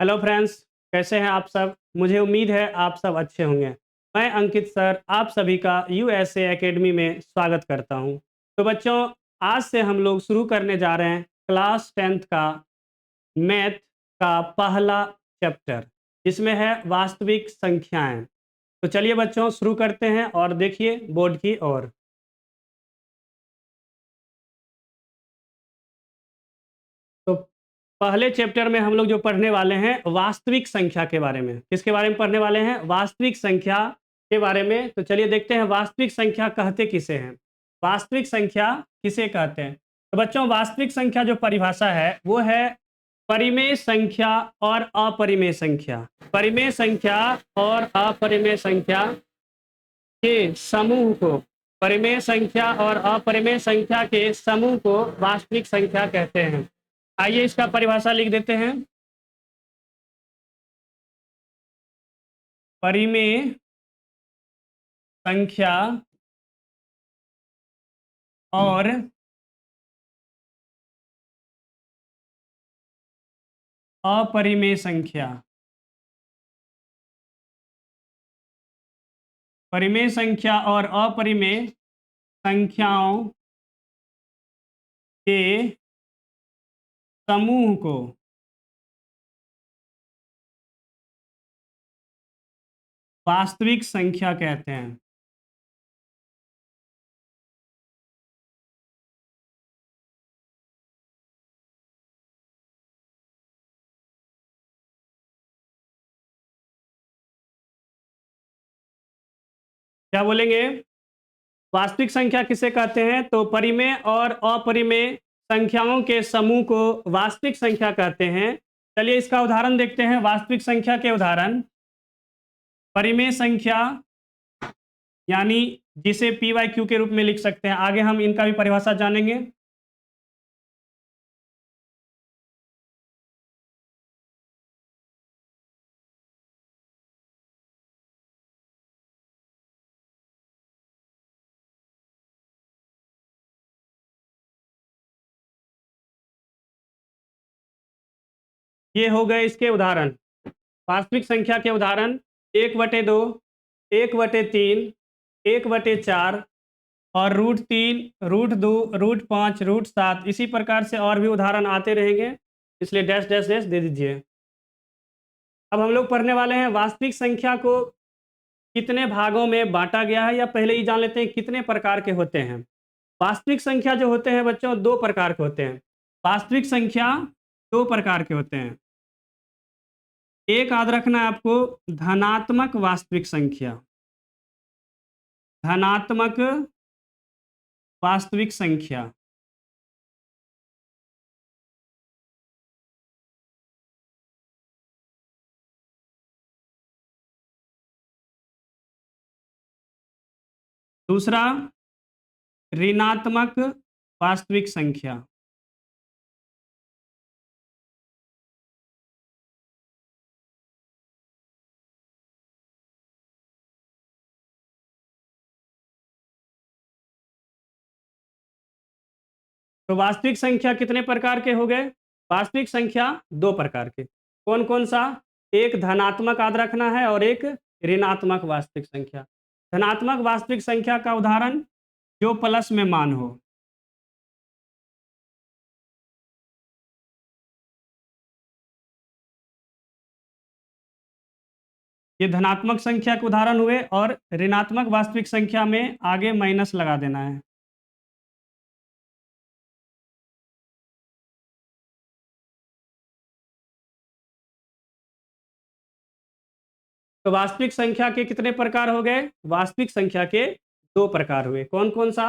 Hello friends, कैसे हैं आप सब? मुझे उम्मीद है आप सब अच्छे होंगे। मैं अंकित सर आप सभी का यूएसए एकेडमी में स्वागत करता हूं। तो बच्चों, आज से हम लोग शुरू करने जा रहे हैं क्लास 10th का मैथ का पहला चैप्टर, जिसमें है वास्तविक संख्याएं। तो चलिए बच्चों शुरू करते हैं और देखिए बोर्ड की ओर। तो पहले चैप्टर में हम लोग जो पढ़ने वाले हैं वास्तविक संख्या के बारे में। किसके बारे में पढ़ने वाले हैं? वास्तविक संख्या के बारे में। तो चलिए देखते हैं वास्तविक संख्या कहते किसे हैं। वास्तविक संख्या किसे कहते हैं? तो बच्चों, वास्तविक संख्या जो परिभाषा है वो है परिमेय संख्या और अपरिमेय संख्या। परिमेय संख्या और अपरिमेय संख्या के समूह को, परिमेय संख्या और अपरिमेय संख्या के समूह को वास्तविक संख्या कहते हैं। आइए इसका परिभाषा लिख देते हैं। परिमेय संख्या और अपरिमेय संख्या। परिमेय संख्या और अपरिमेय संख्याओं के समूह को वास्तविक संख्या कहते हैं। क्या बोलेंगे? वास्तविक संख्या किसे कहते हैं? तो परिमेय और अपरिमेय संख्याओं के समूह को वास्तविक संख्या कहते हैं। चलिए इसका उदाहरण देखते हैं। वास्तविक संख्या के उदाहरण: परिमेय संख्या यानी जिसे पी वाई क्यू के रूप में लिख सकते हैं। आगे हम इनका भी परिभाषा जानेंगे। ये हो गए इसके उदाहरण। वास्तविक संख्या के उदाहरण: 1/2, 1/3, 1/4 और √3, √2, √5, √7। इसी प्रकार से और भी उदाहरण आते रहेंगे, इसलिए डैश डैश डैश दे दीजिए। अब हम लोग पढ़ने वाले हैं वास्तविक संख्या को कितने भागों में बांटा गया है, या पहले ही जान लेते हैं कितने प्रकार के होते हैं। वास्तविक संख्या जो होते हैं बच्चों, दो प्रकार के होते हैं। वास्तविक संख्या दो प्रकार के होते हैं। एक याद रखना है आपको, धनात्मक वास्तविक संख्या। धनात्मक वास्तविक संख्या। दूसरा, ऋणात्मक वास्तविक संख्या। तो वास्तविक संख्या कितने प्रकार के हो गए? वास्तविक संख्या दो प्रकार के। कौन कौन सा? एक धनात्मक याद रखना है और एक ऋणात्मक वास्तविक संख्या। धनात्मक वास्तविक संख्या का उदाहरण जो प्लस में मान हो। ये धनात्मक संख्या के उदाहरण हुए, और ऋणात्मक वास्तविक संख्या में आगे माइनस लगा देना है। तो वास्तविक संख्या के कितने प्रकार हो गए? वास्तविक संख्या के दो प्रकार हुए। कौन कौन सा?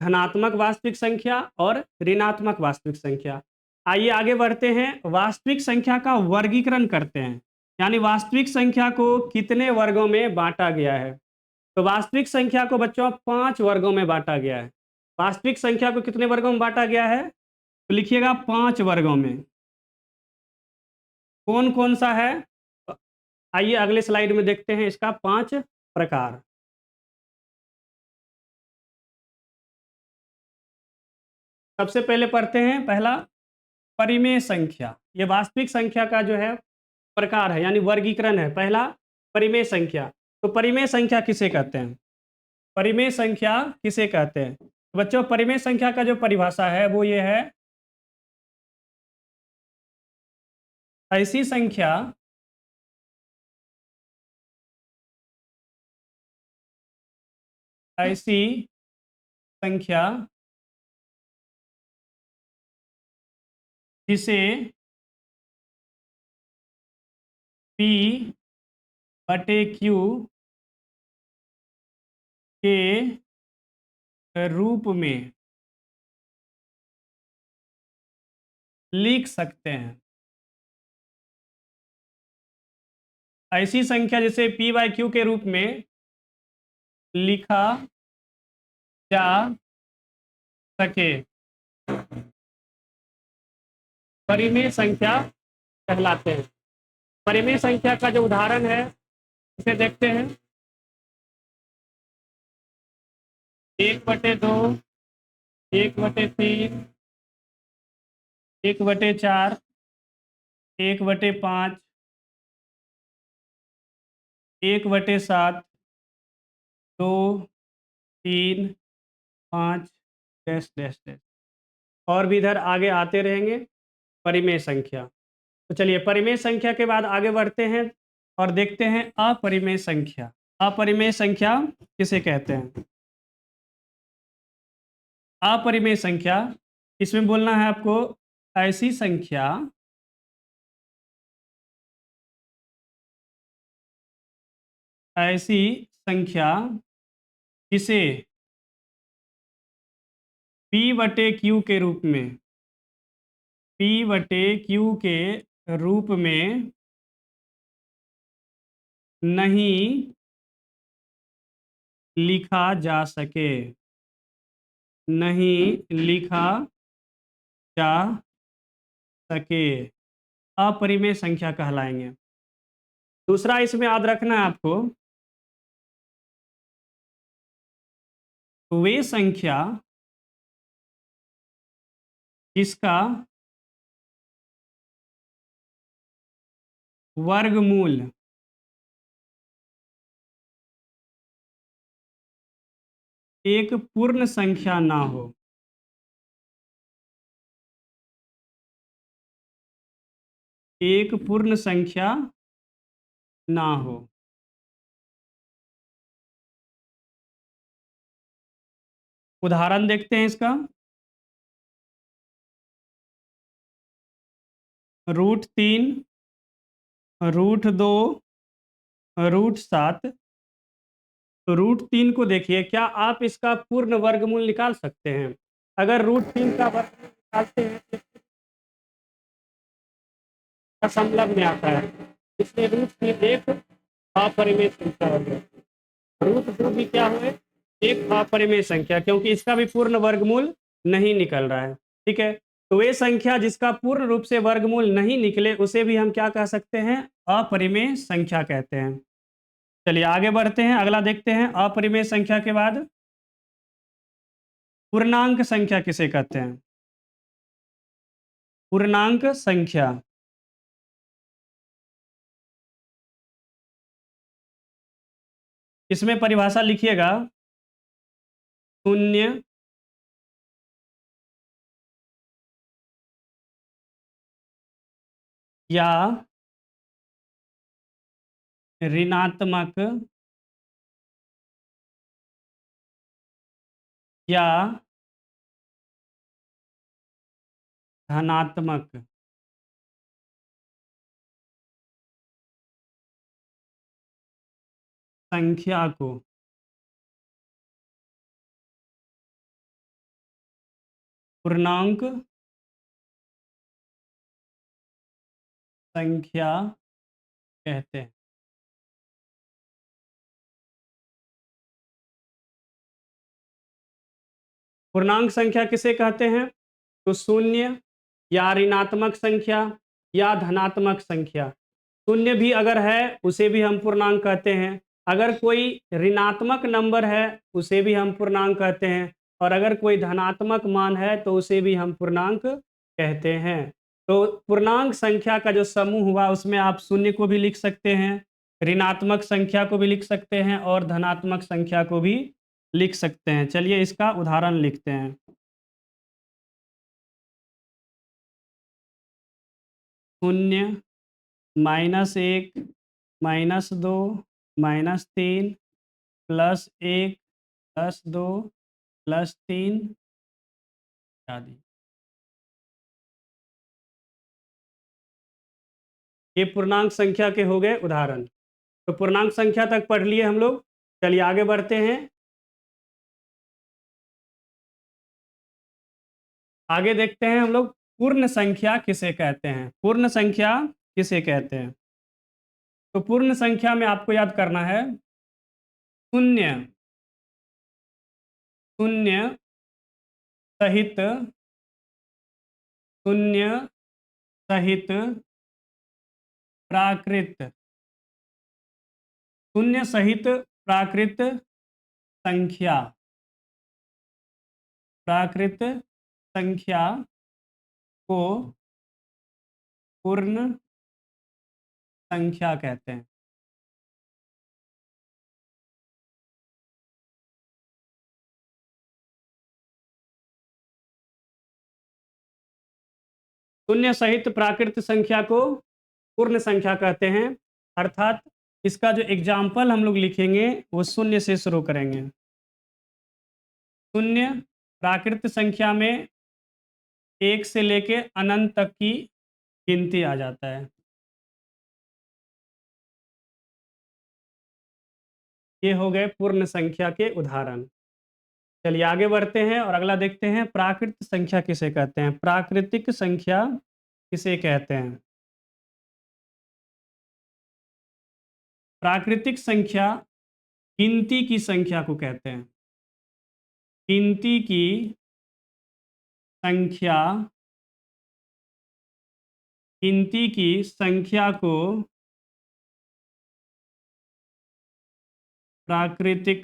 धनात्मक वास्तविक संख्या और ऋणात्मक वास्तविक संख्या। आइए आगे बढ़ते हैं, वास्तविक संख्या का वर्गीकरण करते हैं, यानी वास्तविक संख्या को कितने वर्गों में बांटा गया है। तो वास्तविक संख्या को बच्चों 5 वर्गों में बांटा गया है। वास्तविक संख्या को कितने वर्गों में बांटा गया है? तो लिखिएगा 5 वर्गों में। कौन कौन सा है? आइए अगले स्लाइड में देखते हैं इसका 5 प्रकार। सबसे पहले पढ़ते हैं पहला, परिमेय संख्या। ये वास्तविक संख्या का जो है प्रकार है, यानी वर्गीकरण है। पहला परिमेय संख्या। तो परिमेय संख्या किसे कहते हैं? परिमेय संख्या किसे कहते हैं? तो बच्चों, परिमेय संख्या का जो परिभाषा है वो ये है, ऐसी संख्या ऐसी संख्या जिसे P बटे Q के रूप में लिख सकते हैं। ऐसी संख्या जिसे P बाई Q के रूप में लिखा जा सके परिमेय संख्या कहलाते हैं। परिमेय संख्या का जो उदाहरण है उसे देखते हैं। 1/2, 1/3, 1/4, 1/5, 1/7, 2, 3, 5 डैश डैश डैश, और भी इधर आगे आते रहेंगे परिमेय संख्या। तो चलिए, परिमेय संख्या के बाद आगे बढ़ते हैं और देखते हैं अपरिमेय संख्या। अपरिमेय संख्या किसे कहते हैं? अपरिमेय संख्या, इसमें बोलना है आपको, ऐसी संख्या ऐसी संख्या जिसे P बटे Q के रूप में P बटे Q के रूप में नहीं लिखा जा सके, नहीं लिखा जा सके, अपरिमेय संख्या कहलाएंगे। दूसरा इसमें याद रखना है आपको, वे संख्या जिसका वर्गमूल एक पूर्ण संख्या ना हो, एक पूर्ण संख्या ना हो। उदाहरण देखते हैं इसका। √3, √2, √7। तो √3 को देखिए, क्या आप इसका पूर्ण वर्गमूल निकाल सकते हैं? अगर √3 का वर्गमूल निकालते हैं तो दशमलव में आता है, इसलिए √3 एक अपरिमेय संख्या हो गया। √2 भी क्या हुए? एक अपरिमेय संख्या, क्योंकि इसका भी पूर्ण वर्गमूल नहीं निकल रहा है। ठीक है, तो वे संख्या जिसका पूर्ण रूप से वर्गमूल नहीं निकले उसे भी हम क्या कह सकते हैं? अपरिमेय संख्या कहते हैं। चलिए आगे बढ़ते हैं, अगला देखते हैं। अपरिमेय संख्या के बाद पूर्णांक संख्या किसे कहते हैं? पूर्णांक संख्या, इसमें परिभाषा लिखिएगा, 0 या ऋणात्मक या धनात्मक संख्या को पूर्णांक संख्या कहते हैं। पूर्णांक संख्या किसे कहते हैं? तो 0 या ऋणात्मक संख्या या धनात्मक संख्या। 0 भी अगर है उसे भी हम पूर्णांक कहते हैं, अगर कोई ऋणात्मक नंबर है उसे भी हम पूर्णांक कहते हैं, और अगर कोई धनात्मक मान है तो उसे भी हम पूर्णांक कहते हैं। तो पूर्णांक संख्या का जो समूह हुआ उसमें आप शून्य को भी लिख सकते हैं, ऋणात्मक संख्या को भी लिख सकते हैं और धनात्मक संख्या को भी लिख सकते हैं। चलिए इसका उदाहरण लिखते हैं। शून्य, -1, -2, -3, +1, +2, +3 आदि। ये पूर्णांक संख्या के हो गए उदाहरण। तो पूर्णांक संख्या तक पढ़ लिए हम लोग। चलिए आगे बढ़ते हैं। आगे देखते हैं हम लोग पूर्ण संख्या किसे कहते हैं। पूर्ण संख्या किसे कहते हैं? तो पूर्ण संख्या में आपको याद करना है शून्य, शून्य सहित, शून्य सहित प्राकृत, शून्य सहित प्राकृत संख्या, प्राकृत संख्या को पूर्ण संख्या कहते हैं। शून्य सहित प्राकृत संख्या को पूर्ण संख्या कहते हैं। अर्थात इसका जो एग्जाम्पल हम लोग लिखेंगे वो शून्य से शुरू करेंगे। शून्य प्राकृत संख्या में 1 से लेके अनंत तक की गिनती आ जाता है। ये हो गए पूर्ण संख्या के उदाहरण। चलिए आगे बढ़ते हैं और अगला देखते हैं प्राकृत संख्या किसे कहते हैं। प्राकृतिक संख्या किसे कहते हैं? प्राकृतिक संख्या गिनती की संख्या को कहते हैं। गिनती की संख्या, गिनती की संख्या को प्राकृतिक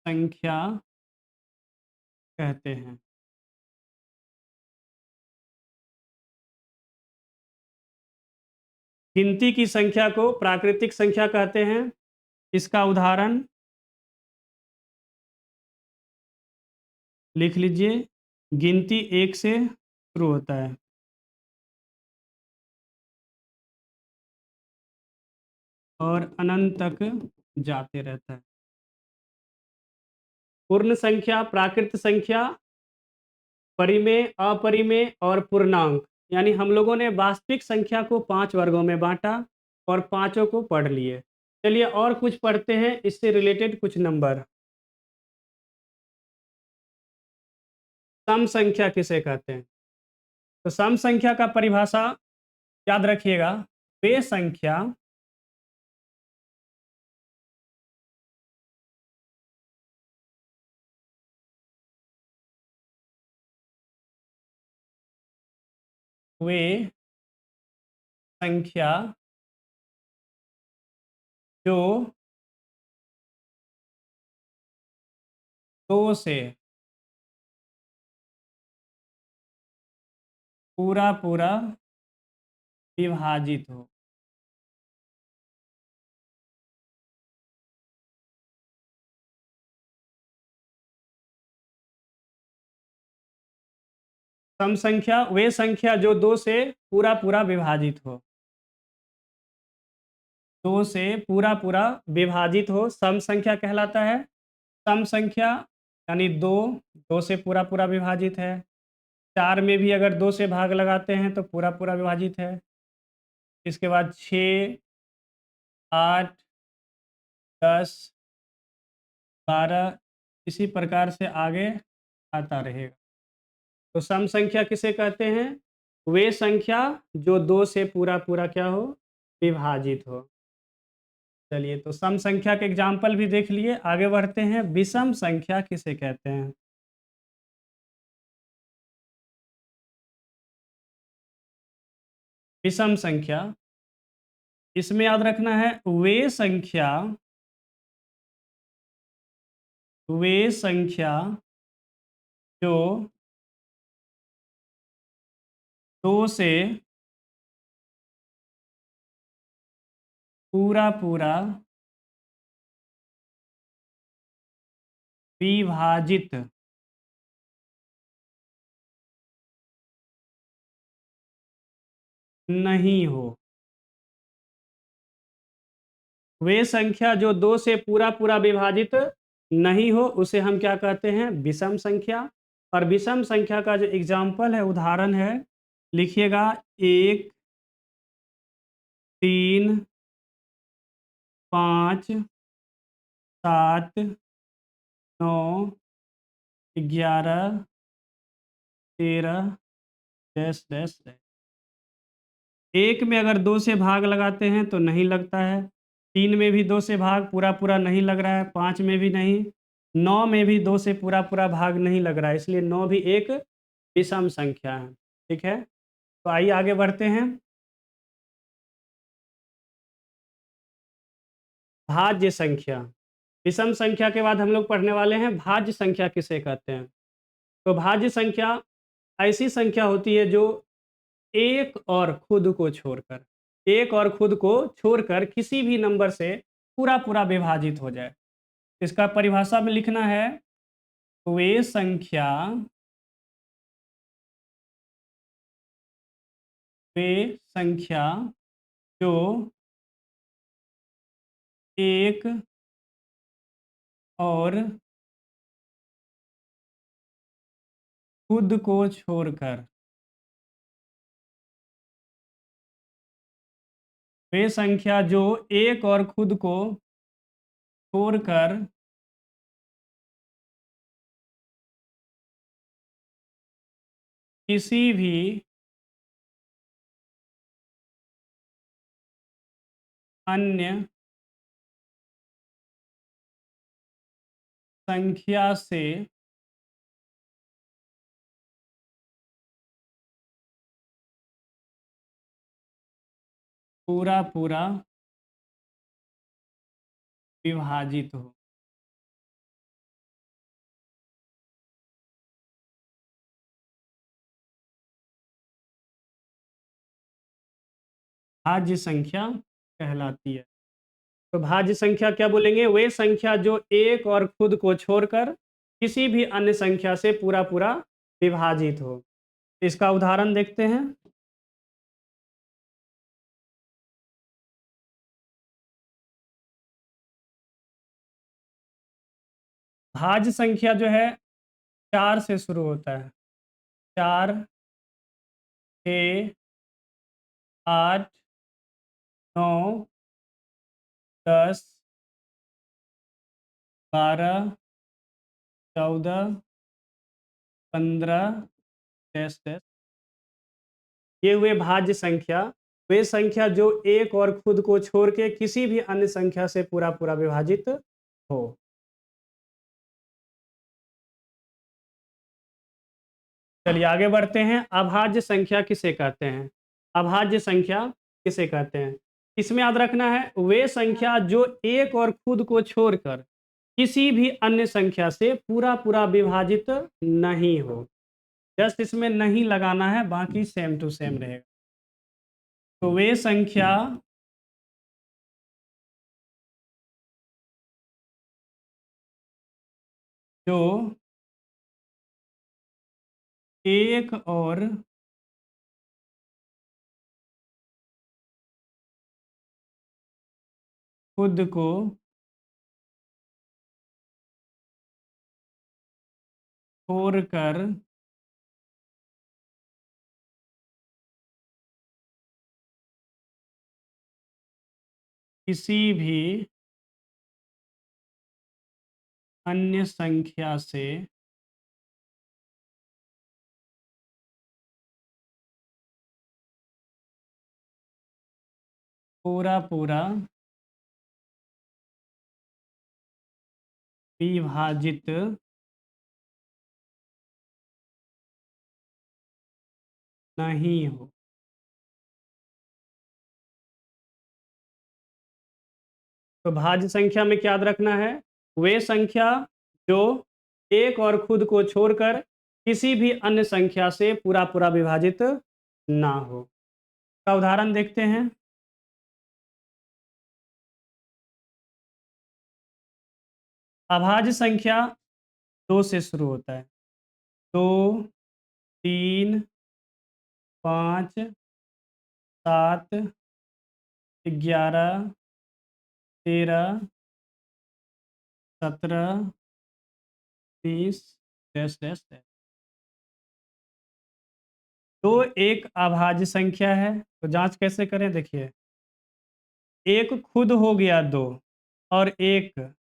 संख्या कहते हैं। गिनती की संख्या को प्राकृतिक संख्या कहते हैं। इसका उदाहरण लिख लीजिए। गिनती 1 से शुरू होता है और अनंत तक जाते रहता है। पूर्ण संख्या, प्राकृत संख्या, परिमेय, अपरिमेय और पूर्णांक, यानी हम लोगों ने वास्तविक संख्या को 5 वर्गों में बांटा और पांचों को पढ़ लिए। चलिए और कुछ पढ़ते हैं इससे रिलेटेड कुछ नंबर। सम संख्या किसे कहते हैं? तो सम संख्या का परिभाषा याद रखिएगा। वे संख्या वे संख्या जो 2 से पूरा पूरा विभाजित हो। सम संख्या वे संख्या जो 2 से पूरा पूरा विभाजित हो। 2 से पूरा पूरा विभाजित हो सम संख्या कहलाता है। सम संख्या यानी 2, 2 से पूरा पूरा विभाजित है। 4 में भी अगर 2 से भाग लगाते हैं तो पूरा पूरा विभाजित है। इसके बाद 6, 8, 10, 12 इसी प्रकार से आगे आता रहेगा। तो सम संख्या किसे कहते हैं? वे संख्या जो 2 से पूरा पूरा क्या हो? विभाजित हो। चलिए तो सम संख्या के एग्जाम्पल भी देख लिए। आगे बढ़ते हैं। विषम संख्या किसे कहते हैं? विषम संख्या, इसमें याद रखना है वे संख्या, वे संख्या जो 2 से पूरा पूरा विभाजित नहीं हो। वे संख्या जो 2 से पूरा पूरा विभाजित नहीं हो उसे हम क्या कहते हैं? विषम संख्या। और विषम संख्या का जो एग्जाम्पल है, उदाहरण है, लिखिएगा 1, 3, 5, 7, 9, 11, 13, डैश डैश डैश। 1 में अगर 2 से भाग लगाते हैं तो नहीं लगता है, 3 में भी 2 से भाग पूरा पूरा नहीं लग रहा है, 5 में भी नहीं, 9 में भी 2 से पूरा पूरा भाग नहीं लग रहा है, इसलिए 9 भी एक विषम संख्या है। ठीक है, तो आइए आगे बढ़ते हैं। भाज्य संख्या। विषम संख्या के बाद हम लोग पढ़ने वाले हैं भाज्य संख्या किसे कहते हैं। तो भाज्य संख्या ऐसी संख्या होती है जो एक और खुद को छोड़कर, एक और खुद को छोड़कर किसी भी नंबर से पूरा पूरा विभाजित हो जाए। इसका परिभाषा में लिखना है, वे संख्या वे संख्या जो एक और खुद को छोड़कर, वे संख्या जो एक और खुद को छोड़कर किसी भी अन्य संख्या से पूरा पूरा विभाजित हो। भाज्य संख्या कहलाती है। तो भाज्य संख्या क्या बोलेंगे? वे संख्या जो एक और खुद को छोड़कर किसी भी अन्य संख्या से पूरा पूरा विभाजित हो। इसका उदाहरण देखते हैं। भाज्य संख्या जो है 4 से शुरू होता है। 4, 6, 8, 9, 10, 12, 14, 15, डैश डैश। ये हुए भाज्य संख्या। वे संख्या जो एक और खुद को छोड़ के किसी भी अन्य संख्या से पूरा पूरा विभाजित हो। चलिए आगे बढ़ते हैं। अभाज्य संख्या किसे कहते हैं? अभाज्य संख्या किसे कहते हैं? इसमें याद रखना है, वे संख्या जो एक और खुद को छोड़कर किसी भी अन्य संख्या से पूरा पूरा विभाजित नहीं हो। जस्ट इसमें नहीं लगाना है, बाकी सेम टू सेम रहेगा। तो वे संख्या जो एक और खुद को छोड़कर किसी भी अन्य संख्या से पूरा पूरा विभाजित नहीं हो। तो भाज्य संख्या में क्या याद रखना है? वे संख्या जो एक और खुद को छोड़कर किसी भी अन्य संख्या से पूरा पूरा विभाजित ना हो। का उदाहरण देखते हैं। अभाज्य संख्या 2 से शुरू होता है। 2, 3, 5, 7, 11, 13, 17, 20 डैश डैश डैश। तो एक अभाज्य संख्या है, तो जांच कैसे करें देखिए। एक खुद हो गया 2 और एक,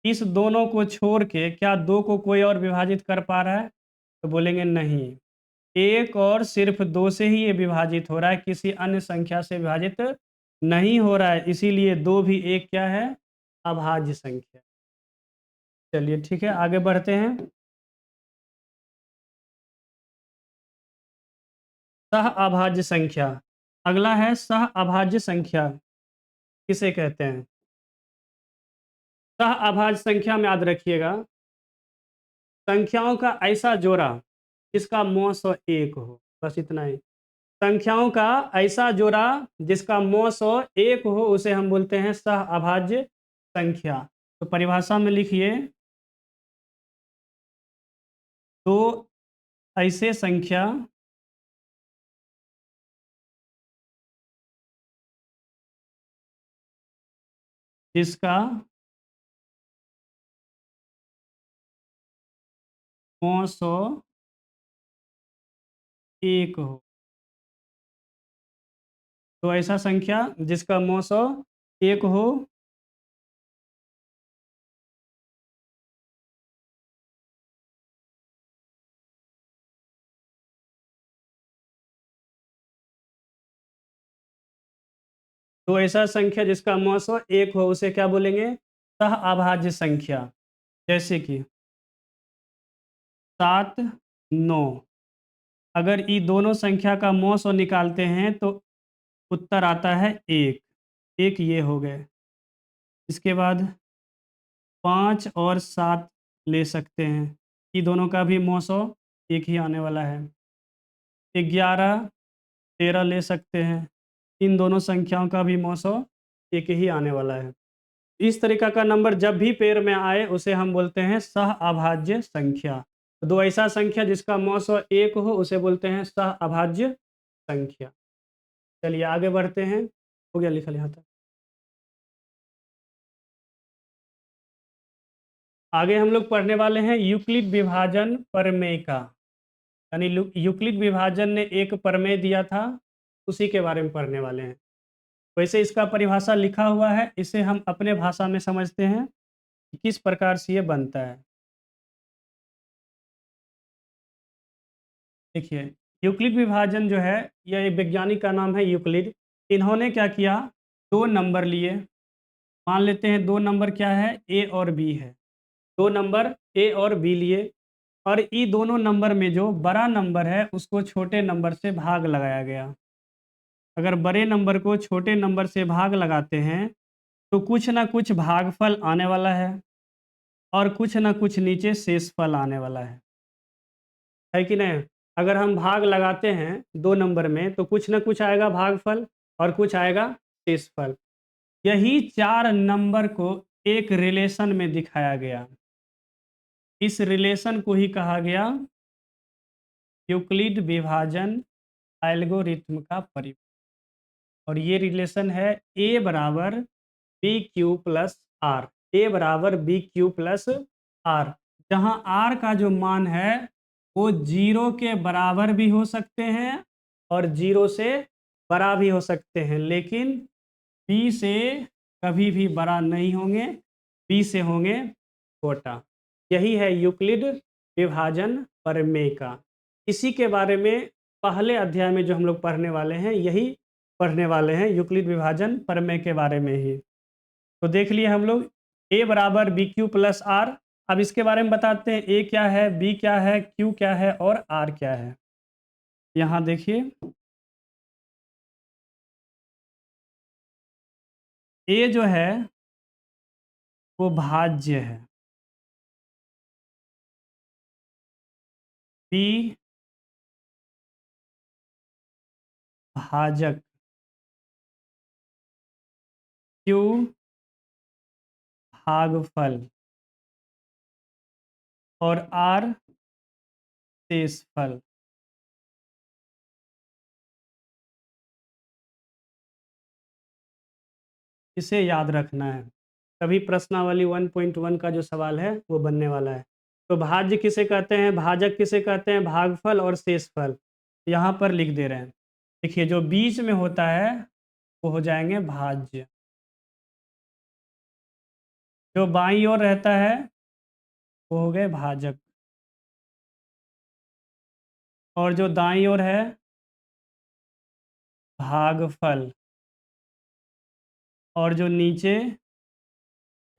इस दोनों को छोड़ के क्या 2 को कोई और विभाजित कर पा रहा है? तो बोलेंगे नहीं। एक और सिर्फ 2 से ही ये विभाजित हो रहा है, किसी अन्य संख्या से विभाजित नहीं हो रहा है, इसीलिए 2 भी एक क्या है? अभाज्य संख्या। चलिए ठीक है, आगे बढ़ते हैं। सह अभाज्य संख्या। अगला है सह अभाज्य संख्या, किसे कहते हैं? सह अभाज्य संख्या में याद रखिएगा, संख्याओं का ऐसा जोड़ा जिसका मौस 1 हो, बस इतना ही। संख्याओं का ऐसा जोड़ा जिसका मौस 1 हो, उसे हम बोलते हैं सह अभाज्य संख्या। तो परिभाषा में लिखिए, तो ऐसे संख्या जिसका मौस 1 हो। तो ऐसा संख्या जिसका मौस 1 हो, तो ऐसा संख्या जिसका मौस 1 हो उसे क्या बोलेंगे? सह अभाज्य संख्या। जैसे कि 7, 9। अगर ये दोनों संख्या का मौस निकालते हैं तो उत्तर आता है 1। एक ये हो गए। इसके बाद 5 और 7 ले सकते हैं, ये दोनों का भी मौसो एक ही आने वाला है। 11, 13 ले सकते हैं, इन दोनों संख्याओं का भी मौसो एक ही आने वाला है। इस तरीका का नंबर जब भी पेड़ में आए उसे हम बोलते हैं सह अभाज्य संख्या। दो ऐसा संख्या जिसका मौसो 1 हो उसे बोलते हैं सह अभाज्य संख्या। चलिए आगे बढ़ते हैं। हो गया लिखा यहाँ तक। आगे हम लोग पढ़ने वाले हैं यूक्लिड विभाजन प्रमेय का, यानी यूक्लिड विभाजन ने एक प्रमेय दिया था, उसी के बारे में पढ़ने वाले हैं। वैसे इसका परिभाषा लिखा हुआ है, इसे हम अपने भाषा में समझते हैं कि किस प्रकार से ये बनता है। देखिए, यूक्लिड विभाजन जो है, यह एक वैज्ञानिक का नाम है यूक्लिड। इन्होंने क्या किया, दो नंबर लिए। मान लेते हैं दो नंबर क्या है, ए और बी है। दो नंबर ए और बी लिए, और ये दोनों नंबर में जो बड़ा नंबर है उसको छोटे नंबर से भाग लगाया गया। अगर बड़े नंबर को छोटे नंबर से भाग लगाते हैं तो कुछ ना कुछ भागफल आने वाला है, और कुछ ना कुछ नीचे शेषफल आने वाला है कि नहीं? अगर हम भाग लगाते हैं दो नंबर में तो कुछ ना कुछ आएगा भागफल और कुछ आएगा शेषफल। यही चार नंबर को एक रिलेशन में दिखाया गया। इस रिलेशन को ही कहा गया यूक्लिड विभाजन एल्गोरिथ्म का परिवार। और ये रिलेशन है a बराबर बी क्यू प्लस आर। ए बराबर बी क्यू प्लस आर, जहाँ आर का जो मान है वो 0 के बराबर भी हो सकते हैं और 0 से बड़ा भी हो सकते हैं, लेकिन बी से कभी भी बड़ा नहीं होंगे, बी से होंगे छोटा। यही है यूक्लिड विभाजन प्रमेय का। इसी के बारे में पहले अध्याय में जो हम लोग पढ़ने वाले हैं, यही पढ़ने वाले हैं यूक्लिड विभाजन प्रमेय के बारे में ही। तो देख लिए हम लोग a बराबर बी क्यू प्लस आर। अब इसके बारे में बताते हैं a क्या है, b क्या है, q क्या है और r क्या है। यहाँ देखिए, a जो है वो भाज्य है। बी भाजक, क्यू भागफल और आर शेषफल। इसे याद रखना है, तभी प्रश्नावली 1.1 का जो सवाल है वो बनने वाला है। तो भाज्य किसे कहते हैं, भाजक किसे कहते हैं, भागफल और शेषफल यहाँ पर लिख दे रहे हैं। देखिए जो बीच में होता है वो हो जाएंगे भाज्य, जो बाईं ओर रहता है वो हो गए भाजक, और जो दाईं ओर है भागफल, और जो नीचे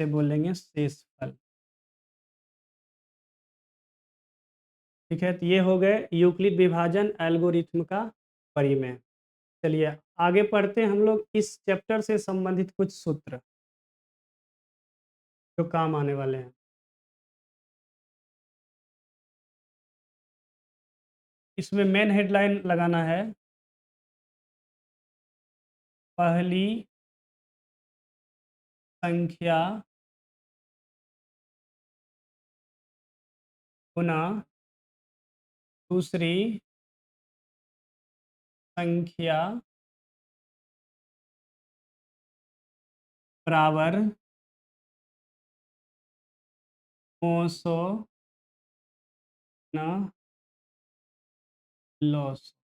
से बोलेंगे शेषफल। ठीक है, तो ये हो गए यूक्लिड विभाजन एल्गोरिथ्म का परिमेय। चलिए आगे पढ़ते हैं हम लोग इस चैप्टर से संबंधित कुछ सूत्र जो काम आने वाले हैं। इसमें मेन हेडलाइन लगाना है, पहली संख्या गुना दूसरी संख्या बराबर 900 गुना लॉस।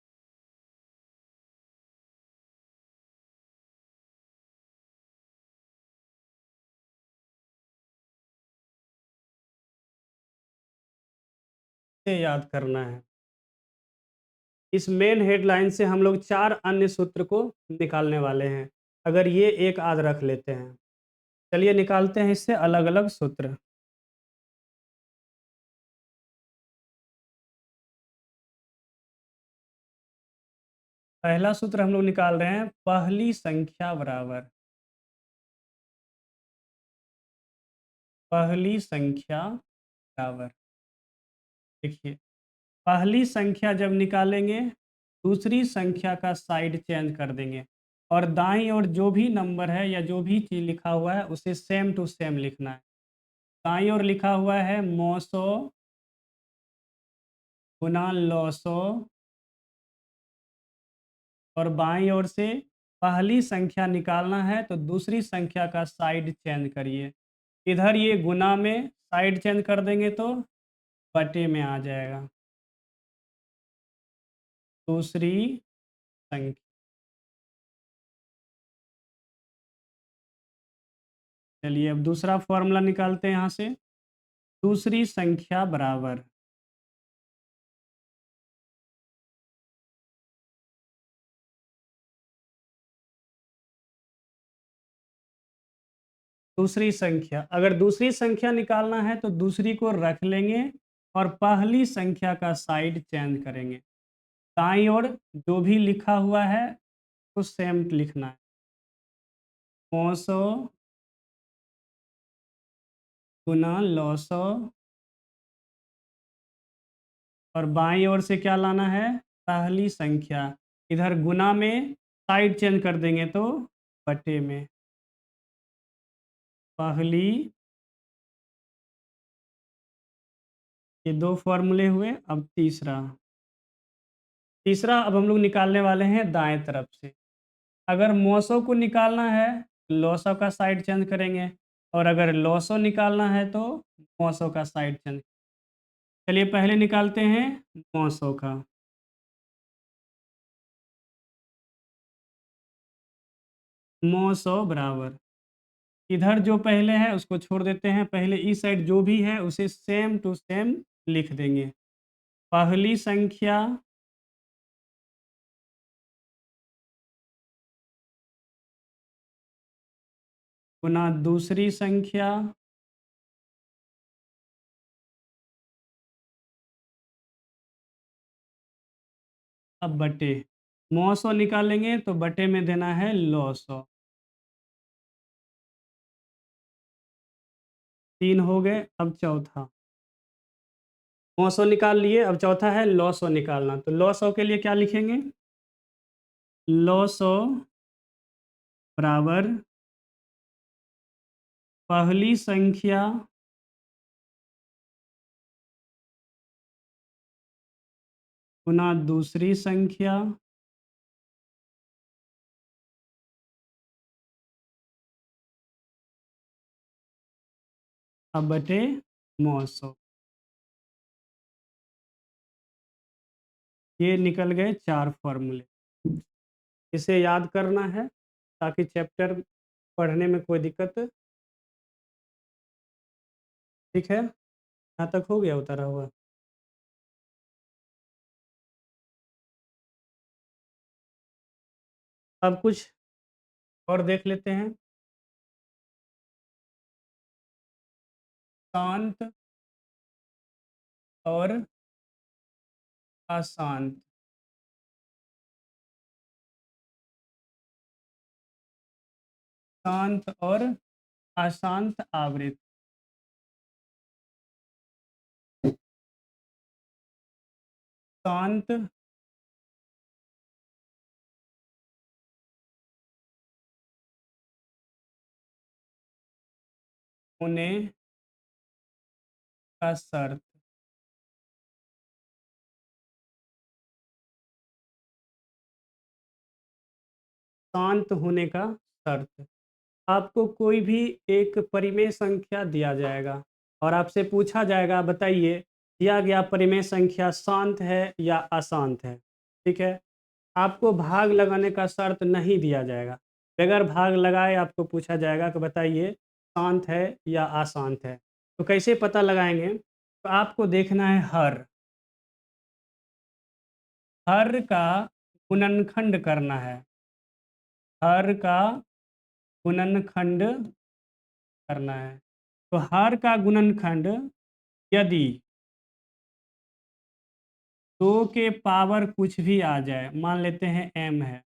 से याद करना है। इस मेन हेडलाइन से हम लोग 4 अन्य सूत्र को निकालने वाले हैं, अगर ये एक आध रख लेते हैं। चलिए निकालते हैं इससे अलग अलग सूत्र। पहला सूत्र हम लोग निकाल रहे हैं, पहली संख्या बराबर, पहली संख्या बराबर, देखिए पहली संख्या जब निकालेंगे दूसरी संख्या का साइड चेंज कर देंगे, और दाईं ओर जो भी नंबर है या जो भी चीज़ लिखा हुआ है उसे सेम टू सेम लिखना है। दाईं ओर लिखा हुआ है 900 गुना 900, और बाईं ओर से पहली संख्या निकालना है तो दूसरी संख्या का साइड चेंज करिए। इधर ये गुना में साइड चेंज कर देंगे तो बटे में आ जाएगा दूसरी संख्या। चलिए अब दूसरा फॉर्मूला निकालते हैं यहाँ से, दूसरी संख्या बराबर, दूसरी संख्या, अगर दूसरी संख्या निकालना है तो दूसरी को रख लेंगे और पहली संख्या का साइड चेंज करेंगे। दाईं ओर जो भी लिखा हुआ है तो सेम लिखना है, 900 गुना 900, और बाईं ओर से क्या लाना है, पहली संख्या, इधर गुना में साइड चेंज कर देंगे तो बटे में, पहली। ये दो फॉर्मूले हुए। अब तीसरा, तीसरा अब हम लोग निकालने वाले हैं दाएं तरफ से। अगर मौसों को निकालना है लौसों का साइड चेंज करेंगे, और अगर लौसों निकालना है तो मौसों का साइड चेंज। चलिए पहले निकालते हैं मौसों का, 900 बराबर, इधर जो पहले है उसको छोड़ देते हैं, पहले इस साइड जो भी है उसे सेम टू सेम लिख देंगे। पहली संख्या गुना दूसरी संख्या, अब बटे, 900 निकालेंगे तो बटे में देना है 900। 3 हो गए। अब चौथा, 900 निकाल लिए, अब चौथा है लॉस ऑफ निकालना। तो लॉस ऑफ के लिए क्या लिखेंगे? लॉस ऑफ बराबर पहली संख्या गुना दूसरी संख्या अब बटे 900। ये निकल गए 4 फॉर्मूले। इसे याद करना है ताकि चैप्टर पढ़ने में कोई दिक्कत। ठीक है, यहाँ तक हो गया उतारा हुआ। अब कुछ और देख लेते हैं। शांत और अशांत। शांत और अशांत आवृत्ति। शांत होने का शर्त। शांत होने का शर्त। आपको कोई भी एक परिमेय संख्या दिया जाएगा और आपसे पूछा जाएगा बताइए दिया गया परिमेय संख्या शांत है या अशांत है। ठीक है, आपको भाग लगाने का शर्त नहीं दिया जाएगा। बगैर भाग लगाए आपको पूछा जाएगा कि बताइए शांत है या अशांत है। तो कैसे पता लगाएंगे? तो आपको देखना है हर का गुणनखंड करना है। हर का गुणनखंड करना है। तो हर का गुणनखंड यदि 2 के पावर कुछ भी आ जाए, मान लेते हैं m है,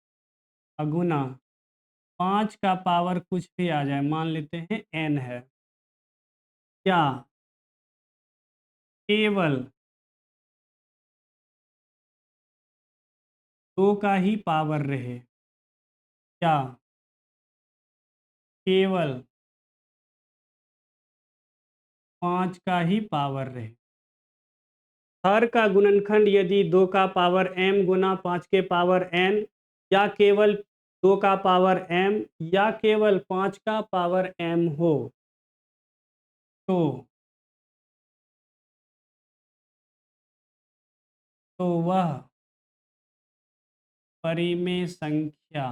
और गुना 5 का पावर कुछ भी आ जाए, मान लेते हैं n है, क्या केवल 2 का ही पावर रहे? क्या केवल 5 का ही पावर रहे? हर का गुणनखंड यदि 2 का पावर m गुना 5 के पावर n, या केवल 2 का पावर m, या केवल 5 का पावर m हो, तो वह परिमेय संख्या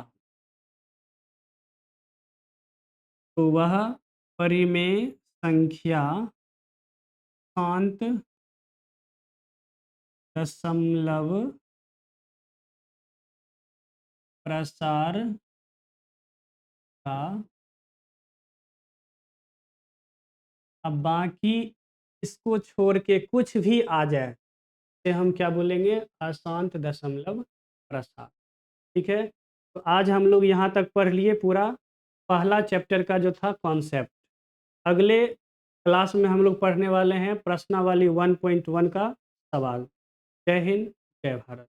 शांत दशमलव प्रसार का। अब बाकी इसको छोड़ के कुछ भी आ जाए तो हम क्या बोलेंगे? अशांत दशमलव प्रसार। ठीक है, तो आज हम लोग यहाँ तक पढ़ लिए पूरा पहला चैप्टर का जो था कॉन्सेप्ट। अगले क्लास में हम लोग पढ़ने वाले हैं प्रश्नावली 1.1 का सवाल। जय हिंद, जय भारत।